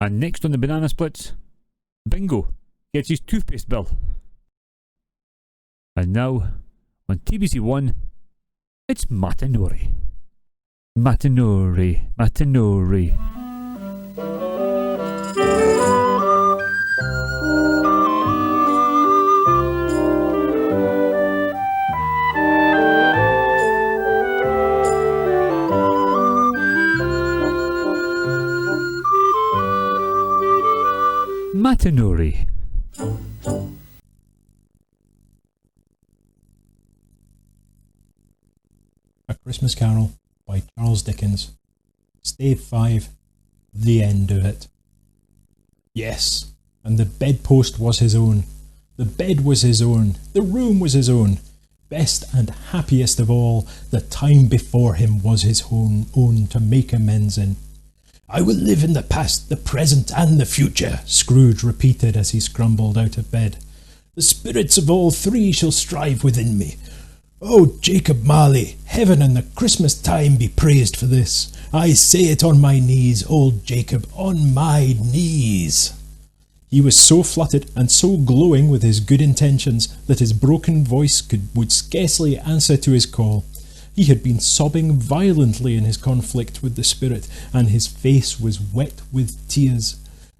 And next on the banana splits, Bingo gets his toothpaste bill. And now, on TBC1, it's Matanori. Matanori, Matanori. Matanori. A Christmas Carol by Charles Dickens. Stave 5. The end of it. Yes, and the bedpost was his own. The bed was his own. The room was his own. Best and happiest of all, the time before him was his own to make amends in. "I will live in the past, the present, and the future," Scrooge repeated as he scrambled out of bed. "The spirits of all three shall strive within me. Oh, Jacob Marley, heaven and the Christmas time be praised for this. I say it on my knees, old Jacob, on my knees." He was so fluttered and so glowing with his good intentions that his broken voice would scarcely answer to his call. He had been sobbing violently in his conflict with the spirit, and his face was wet with tears.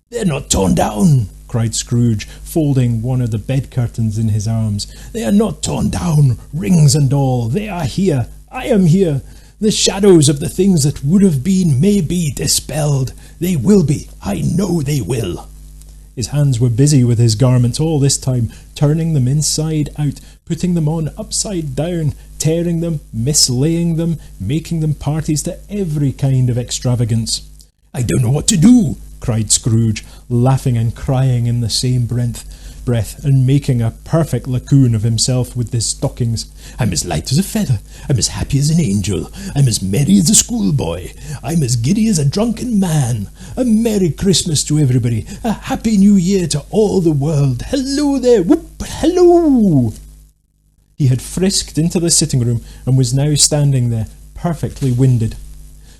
"They're not torn down," cried Scrooge, folding one of the bed curtains in his arms. "They are not torn down, rings and all. They are here. I am here. The shadows of the things that would have been may be dispelled. They will be. I know they will." His hands were busy with his garments all this time, turning them inside out, putting them on upside down, tearing them, mislaying them, making them parties to every kind of extravagance. "I don't know what to do," cried Scrooge, laughing and crying in the same breath, and making a perfect lacoon of himself with his stockings. "I'm as light as a feather. I'm as happy as an angel. I'm as merry as a schoolboy. I'm as giddy as a drunken man. A Merry Christmas to everybody. A Happy New Year to all the world. Hello there. Whoop, hello." He had frisked into the sitting room and was now standing there, perfectly winded.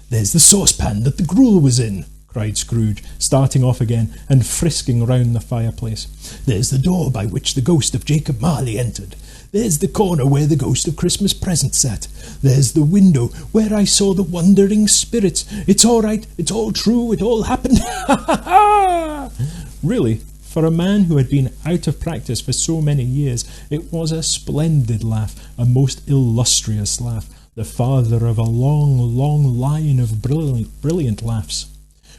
"There's the saucepan that the gruel was in," cried Scrooge, starting off again and frisking round the fireplace. "There's the door by which the ghost of Jacob Marley entered. There's the corner where the ghost of Christmas Present sat. There's the window where I saw the wandering spirits. It's all right, it's all true, it all happened. Ha ha ha!" Really, for a man who had been out of practice for so many years, it was a splendid laugh, a most illustrious laugh, the father of a long, long line of brilliant laughs.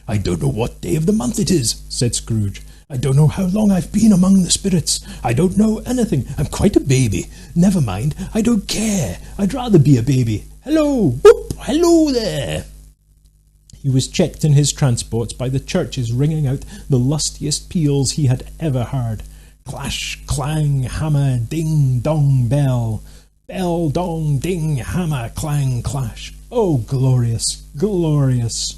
"I don't know what day of the month it is," said Scrooge. "I don't know how long I've been among the spirits. I don't know anything. I'm quite a baby. Never mind. I don't care. I'd rather be a baby. Hello! Whoop! Hello there!" He was checked in his transports by the churches ringing out the lustiest peals he had ever heard. Clash, clang, hammer, ding, dong, bell. Bell, dong, ding, hammer, clang, clash. Oh, glorious, glorious!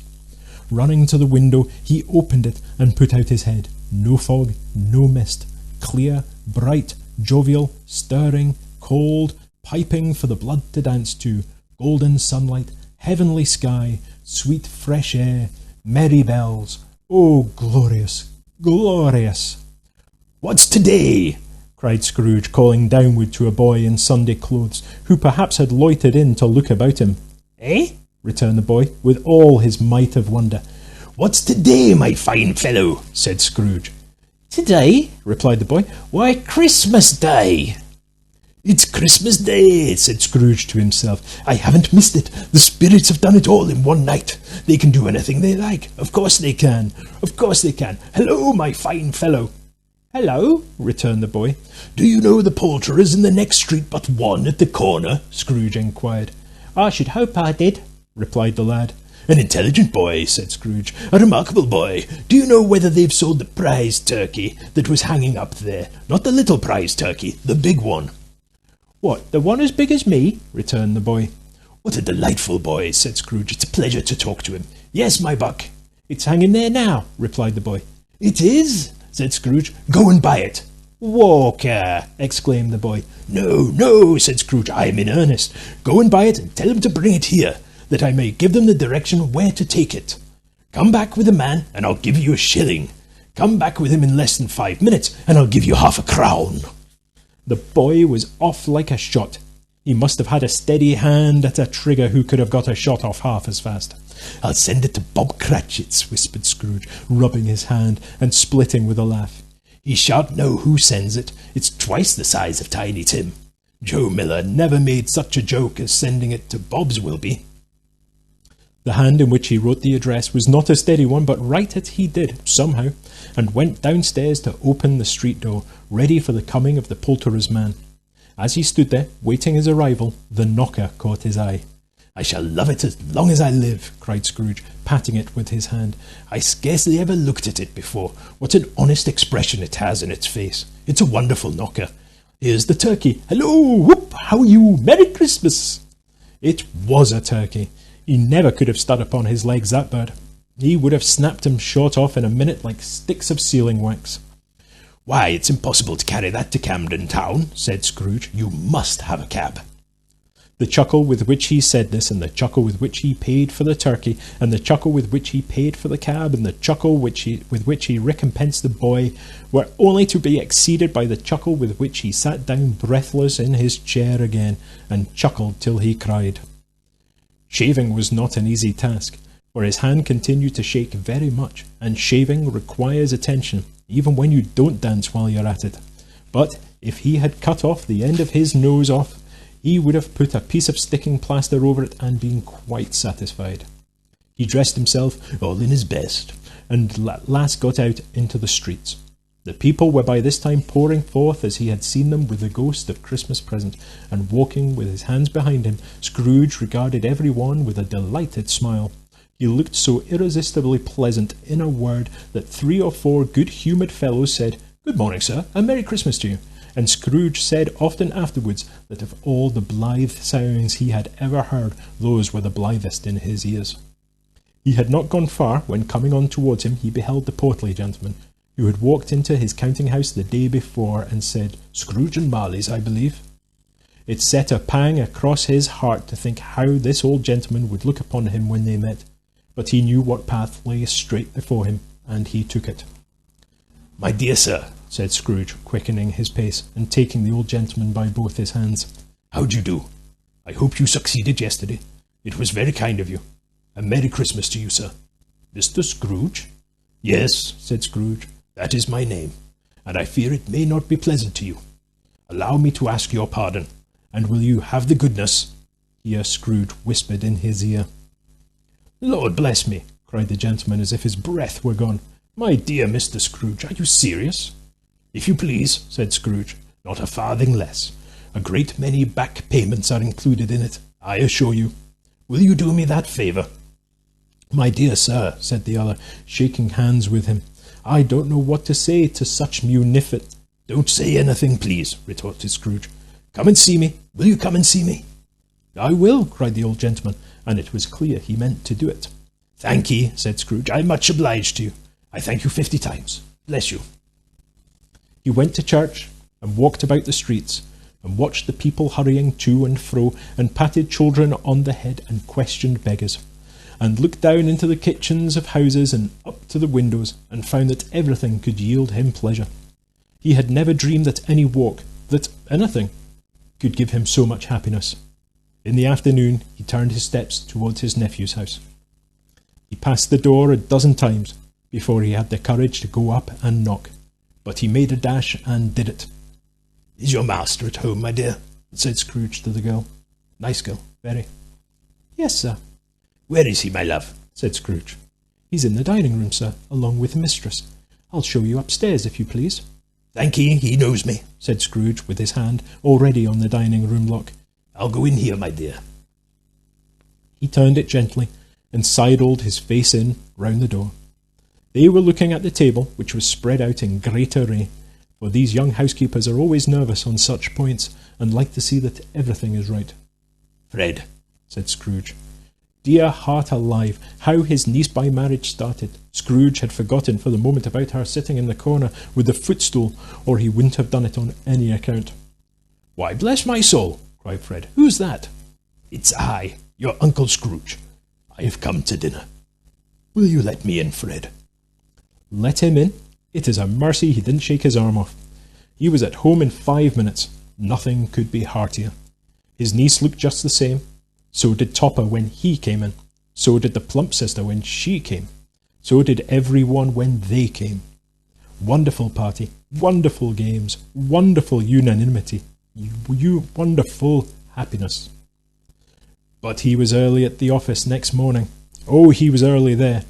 Running to the window, he opened it and put out his head. No fog, no mist. Clear, bright, jovial, stirring, cold, piping for the blood to dance to. Golden sunlight, heavenly sky, sweet fresh air, merry bells. Oh, glorious, glorious! "What's today?" cried Scrooge, calling downward to a boy in Sunday clothes, who perhaps had loitered in to look about him. "Eh?" returned the boy, with all his might of wonder. "What's today, my fine fellow?" said Scrooge. "Today?" replied the boy. "Why, Christmas Day." "It's Christmas Day," said Scrooge to himself. "I haven't missed it. The spirits have done it all in one night. They can do anything they like. Of course they can. Of course they can. Hello, my fine fellow." "Hello," returned the boy. "Do you know the poulterer's in the next street but one at the corner?" Scrooge inquired. "I should hope I did," replied the lad. "An intelligent boy," said Scrooge. "A remarkable boy. Do you know whether they've sold the prize turkey that was hanging up there? Not the little prize turkey, the big one." "What, the one as big as me?" returned the boy. "What a delightful boy," said Scrooge. "It's a pleasure to talk to him." "Yes, my buck." "It's hanging there now," replied the boy. "It is?" said Scrooge. "Go and buy it." "Walker!" exclaimed the boy. "No, no," said Scrooge. "I am in earnest. Go and buy it and tell him to bring it here, that I may give them the direction where to take it." Come back with the man, and I'll give you a shilling. Come back with him in less than 5 minutes, and I'll give you half a crown. The boy was off like a shot. He must have had a steady hand at a trigger who could have got a shot off half as fast. I'll send it to Bob Cratchit's, whispered Scrooge, rubbing his hand and splitting with a laugh. He shan't know who sends it. It's twice the size of Tiny Tim. Joe Miller never made such a joke as sending it to Bob's will be. The hand in which he wrote the address was not a steady one, but write it he did, somehow, and went downstairs to open the street door, ready for the coming of the poulterer's man. As he stood there, waiting his arrival, the knocker caught his eye. I shall love it as long as I live, cried Scrooge, patting it with his hand. I scarcely ever looked at it before. What an honest expression it has in its face. It's a wonderful knocker. Here's the turkey. Hello, whoop, how are you? Merry Christmas. It was a turkey. He never could have stood upon his legs, that bird. He would have snapped him short off in a minute like sticks of sealing wax. Why, it's impossible to carry that to Camden Town, said Scrooge. You must have a cab. The chuckle with which he said this, and the chuckle with which he paid for the turkey, and the chuckle with which he paid for the cab, and the chuckle with which he recompensed the boy, were only to be exceeded by the chuckle with which he sat down breathless in his chair again, and chuckled till he cried. Shaving was not an easy task, for his hand continued to shake very much, and shaving requires attention, even when you don't dance while you're at it. But if he had cut off the end of his nose off, he would have put a piece of sticking plaster over it and been quite satisfied. He dressed himself all in his best, and at last got out into the streets. The people were by this time pouring forth as he had seen them with the ghost of Christmas present, and walking with his hands behind him, Scrooge regarded every one with a delighted smile. He looked so irresistibly pleasant, in a word, that 3 or 4 good-humoured fellows said, Good morning, sir, and Merry Christmas to you. And Scrooge said often afterwards that of all the blithe sounds he had ever heard, those were the blithest in his ears. He had not gone far when, coming on towards him, he beheld the portly gentleman, who had walked into his counting-house the day before, and said, Scrooge and Marley's, I believe. It set a pang across his heart to think how this old gentleman would look upon him when they met, but he knew what path lay straight before him, and he took it. My dear sir, said Scrooge, quickening his pace, and taking the old gentleman by both his hands, how do you do? I hope you succeeded yesterday. It was very kind of you. A Merry Christmas to you, sir. Mr. Scrooge? Yes, said Scrooge, that is my name, and I fear it may not be pleasant to you. Allow me to ask your pardon, and will you have the goodness— Here Scrooge whispered in his ear. Lord bless me, cried the gentleman as if his breath were gone. My dear Mr. Scrooge, are you serious? If you please, said Scrooge, not a farthing less. A great many back payments are included in it, I assure you. Will you do me that favour? My dear sir, said the other, shaking hands with him, I don't know what to say to such munificent— Don't say anything, please, retorted Scrooge. Come and see me. Will you come and see me? I will, cried the old gentleman, and it was clear he meant to do it. Thank ye, said Scrooge. I'm much obliged to you. I thank you 50 times. Bless you. He went to church, and walked about the streets, and watched the people hurrying to and fro, and patted children on the head, and questioned beggars, and looked down into the kitchens of houses and up to the windows, and found that everything could yield him pleasure. He had never dreamed that any walk, that anything, could give him so much happiness. In the afternoon he turned his steps towards his nephew's house. He passed the door a dozen times before he had the courage to go up and knock, but he made a dash and did it. Is your master at home, my dear? Said Scrooge to the girl. Nice girl, very. Yes, sir. Where is he, my love? Said Scrooge. He's in the dining room, sir, along with the mistress. I'll show you upstairs, if you please. Thank ye, he knows me, said Scrooge, with his hand already on the dining room lock. I'll go in here, my dear. He turned it gently, and sidled his face in round the door. They were looking at the table, which was spread out in great array, for these young housekeepers are always nervous on such points, and like to see that everything is right. Fred, said Scrooge. Dear heart alive, how his niece by marriage started. Scrooge had forgotten for the moment about her sitting in the corner with the footstool, or he wouldn't have done it on any account. Why, bless my soul, cried Fred. Who's that? It's I, your Uncle Scrooge. I have come to dinner. Will you let me in, Fred?" Let him in? It is a mercy he didn't shake his arm off. He was at home in 5 minutes. Nothing could be heartier. His niece looked just the same. So did Topper when he came in. So did the plump sister when she came. So did everyone when they came. Wonderful party, wonderful games, wonderful unanimity, wonderful happiness. But he was early at the office next morning. Oh, he was early there.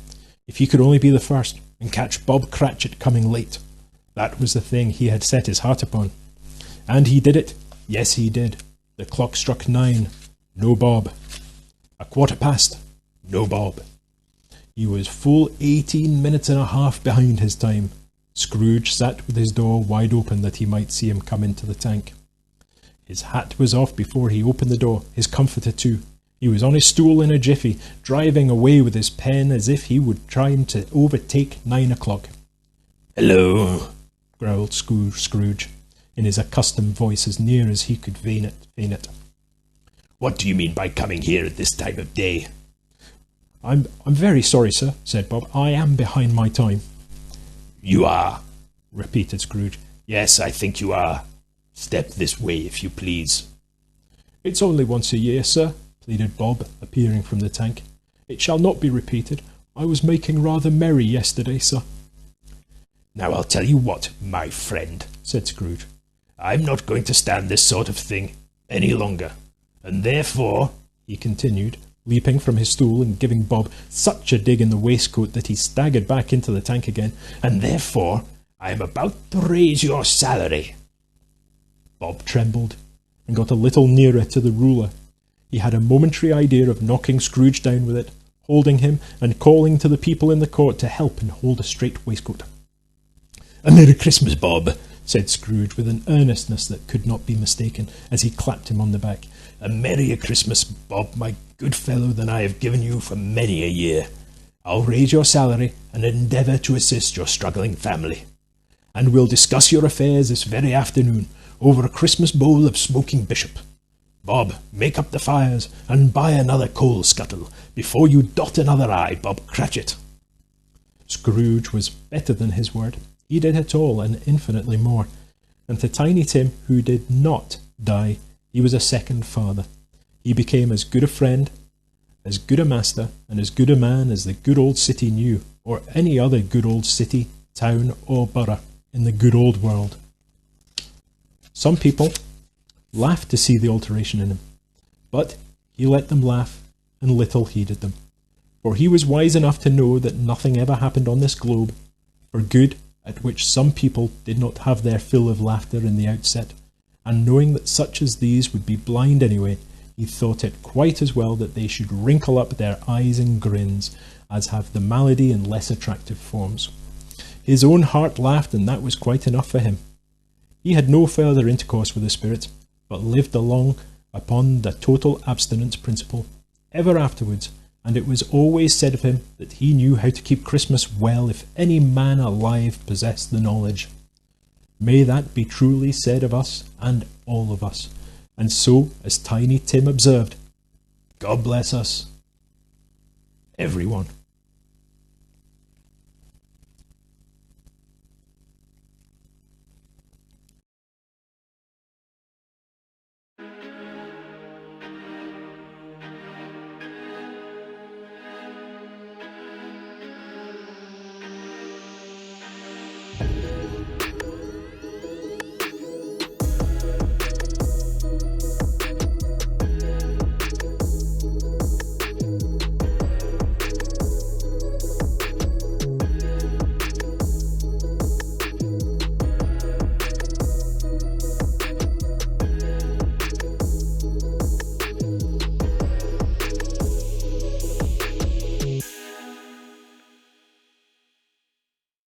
If he could only be the first, and catch Bob Cratchit coming late. That was the thing he had set his heart upon. And he did it. Yes, he did. The clock struck 9. No Bob. 1:15. No Bob. He was full 18 minutes and a half behind his time. Scrooge sat with his door wide open that he might see him come into the tank. His hat was off before he opened the door, his comforter too. He was on his stool in a jiffy, driving away with his pen as if he would try to overtake 9 o'clock. "Hello," growled Scrooge, in his accustomed voice as near as he could feign it. "What do you mean by coming here at this time of day?" I'm very sorry, sir," said Bob. "I am behind my time." "You are," repeated Scrooge. "Yes, I think you are. Step this way, if you please." "It's only once a year, sir," pleaded Bob, appearing from the tank. "It shall not be repeated. I was making rather merry yesterday, sir." "Now I'll tell you what, my friend," said Scrooge. "I'm not going to stand this sort of thing any longer. And therefore," he continued, leaping from his stool and giving Bob such a dig in the waistcoat that he staggered back into the tank again, "and therefore I am about to raise your salary." Bob trembled and got a little nearer to the ruler. He had a momentary idea of knocking Scrooge down with it, holding him and calling to the people in the court to help and hold a straight waistcoat. "A Merry Christmas, Bob," said Scrooge with an earnestness that could not be mistaken, as he clapped him on the back. "A merrier Christmas, Bob, my good fellow, than I have given you for many a year. I'll raise your salary and endeavour to assist your struggling family. And we'll discuss your affairs this very afternoon over a Christmas bowl of smoking bishop. Bob, make up the fires and buy another coal scuttle before you dot another I, Bob Cratchit." Scrooge was better than his word. He did it all and infinitely more. And to Tiny Tim, who did not die, he was a second father. He became as good a friend, as good a master, and as good a man as the good old city knew, or any other good old city, town, or borough in the good old world. Some people laughed to see the alteration in him, but he let them laugh, and little heeded them, for he was wise enough to know that nothing ever happened on this globe for good at which some people did not have their fill of laughter in the outset, and knowing that such as these would be blind anyway, he thought it quite as well that they should wrinkle up their eyes in grins, as have the malady in less attractive forms. His own heart laughed, and that was quite enough for him. He had no further intercourse with the spirit, but lived along upon the total abstinence principle ever afterwards, and it was always said of him that he knew how to keep Christmas well if any man alive possessed the knowledge. May that be truly said of us and all of us. And so, as Tiny Tim observed, God bless us, everyone.